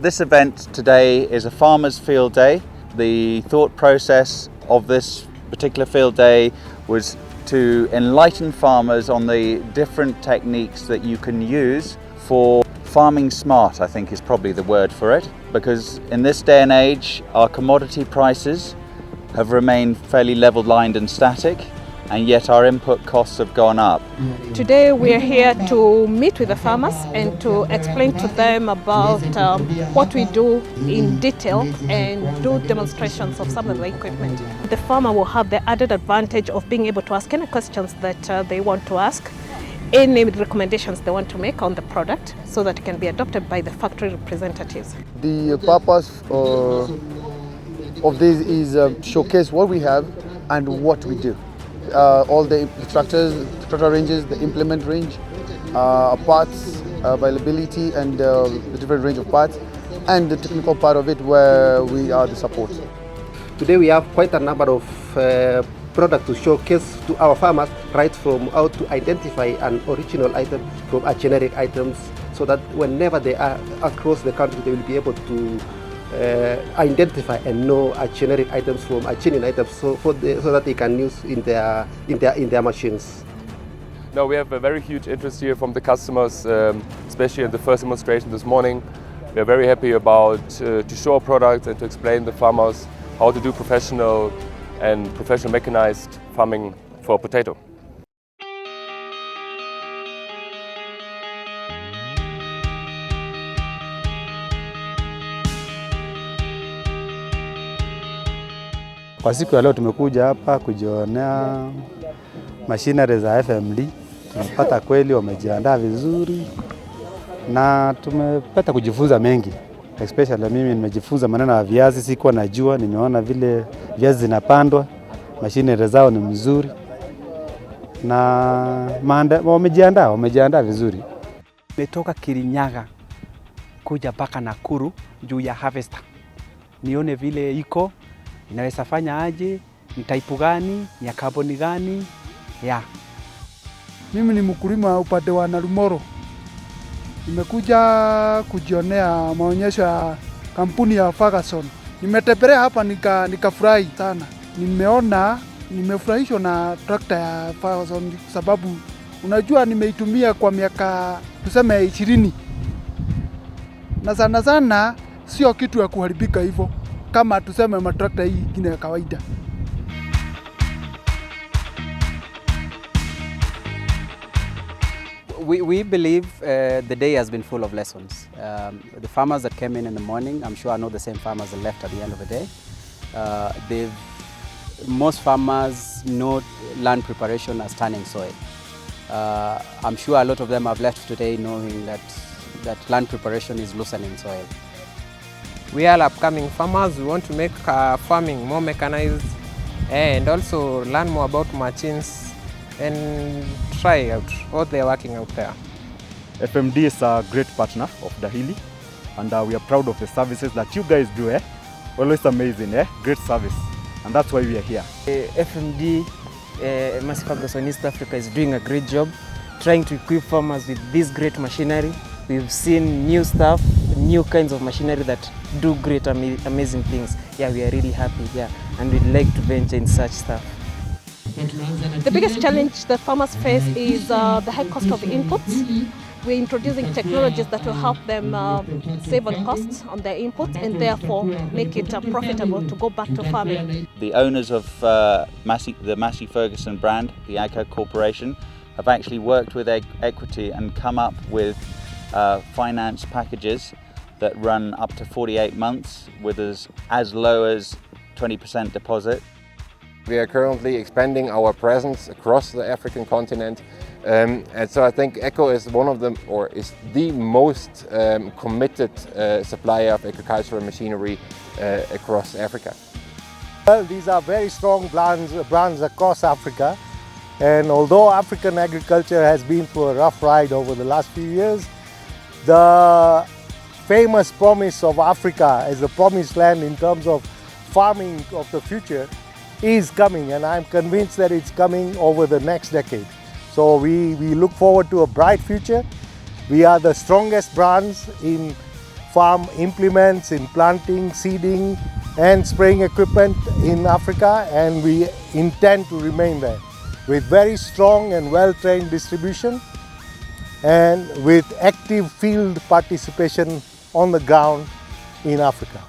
This event today is a farmers' field day. The thought process of this particular field day was to enlighten farmers on the different techniques that you can use for farming smart, I think is probably the word for it, because in this day and age our commodity prices have remained fairly level-lined and static, and yet our input costs have gone up. Today we are here to meet with the farmers and to explain to them about what we do in detail and do demonstrations of some of the equipment. The farmer will have the added advantage of being able to ask any questions that they want to ask, any recommendations they want to make on the product, so that it can be adopted by the factory representatives. The purpose of this is showcase what we have and what we do. All the tractor ranges, the implement range, parts availability, and the different range of parts, and the technical part of it where we are the support. Today we have quite a number of products to showcase to our farmers, right from how to identify an original item from a generic items, so that whenever they are across the country they will be able to identify and know a generic items from a genuine items, so that they can use in their machines. No, we have a very huge interest here from the customers, especially in the first demonstration this morning. We are very happy about to show our products and to explain to the farmers how to do professional mechanized farming for potato. Kwa siku ya leo tumekuja hapa kujionea machinery za FMD. Tumepata kweli wamejiandaa vizuri na tumepata kujifunza mengi. Especially mimi nimejifunza maneno ya viazi, sikuwa najua, nimeona vile viazi zinapandwa, machinery zao ni mzuri na wamejiandaa vizuri. Nimetoka Kirinyaga kuja mpaka Nakuru juu ya harvester. Nione vile iko, inaweza fanya aje, ni type gani, ya carbon gani, ya. Mimi ni mkulima upande wa Narumoro. Nimekuja kujionea maonyesho ya kampuni ya Ferguson. Nimetembelea hapa nikafurahi sana. Nimefurahishwa na trakta ya Ferguson sababu unajua nimeitumia kwa miaka tuseme 20. Na sana sio kitu ya kuharibika hivyo kama tuseme matrakta hii ingine ya kawaida. We believe the day has been full of lessons. The farmers that came in the morning, I'm sure I know the same farmers that left at the end of the day. Most farmers know land preparation as turning soil. I'm sure a lot of them have left today knowing that land preparation is loosening soil. We are upcoming farmers. We want to make farming more mechanized and also learn more about machines and try out what they're working out there. FMD is a great partner of Dahili, and we are proud of the services that you guys do. Always amazing, great service, and that's why we are here. FMD Ferguson East Africa is doing a great job trying to equip farmers with this great machinery. We've seen new stuff, new kinds of machinery that do great, amazing things. Yeah, we are really happy, and we'd like to venture in such stuff. The biggest challenge that farmers face is the high cost of inputs. We're introducing technologies that will help them save on costs on their inputs and therefore make it profitable to go back to farming. The owners of the Massey Ferguson brand, the AGCO Corporation, have actually worked with equity and come up with finance packages that run up to 48 months with as low as 20% deposit. We are currently expanding our presence across the African continent, and so I think ECO is one of them, or is the most committed supplier of agricultural machinery across Africa. Well, these are very strong brands across Africa, and although African agriculture has been through a rough ride over the last few years, the famous promise of Africa as a promised land in terms of farming of the future is coming, and I'm convinced that it's coming over the next decade. So we look forward to a bright future. We are the strongest brands in farm implements, in planting, seeding and spraying equipment in Africa, and we intend to remain there with very strong and well-trained distribution and with active field participation on the ground in Africa.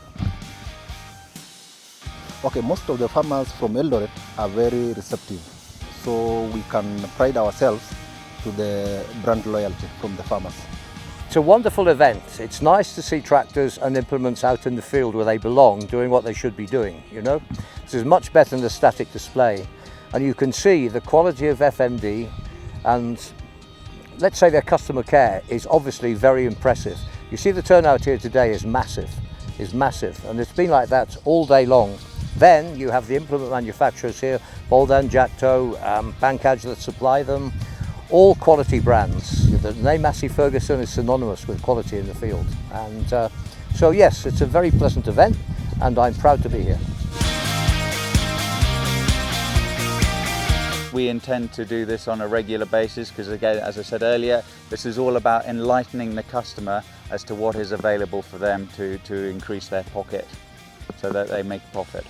Okay, most of the farmers from Eldoret are very receptive, so we can pride ourselves to the brand loyalty from the farmers. It's a wonderful event. It's nice to see tractors and implements out in the field where they belong, doing what they should be doing, you know. This is much better than the static display. And you can see the quality of FMD, and let's say their customer care is obviously very impressive. You see the turnout here today is massive, and it's been like that all day long. Then you have the implement manufacturers here, Boldan, Jacto, Pankaj that supply them, all quality brands. The name Massey Ferguson is synonymous with quality in the field. And so yes, it's a very pleasant event and I'm proud to be here. We intend to do this on a regular basis because, again, as I said earlier, this is all about enlightening the customer as to what is available for them to increase their pocket so that they make profit.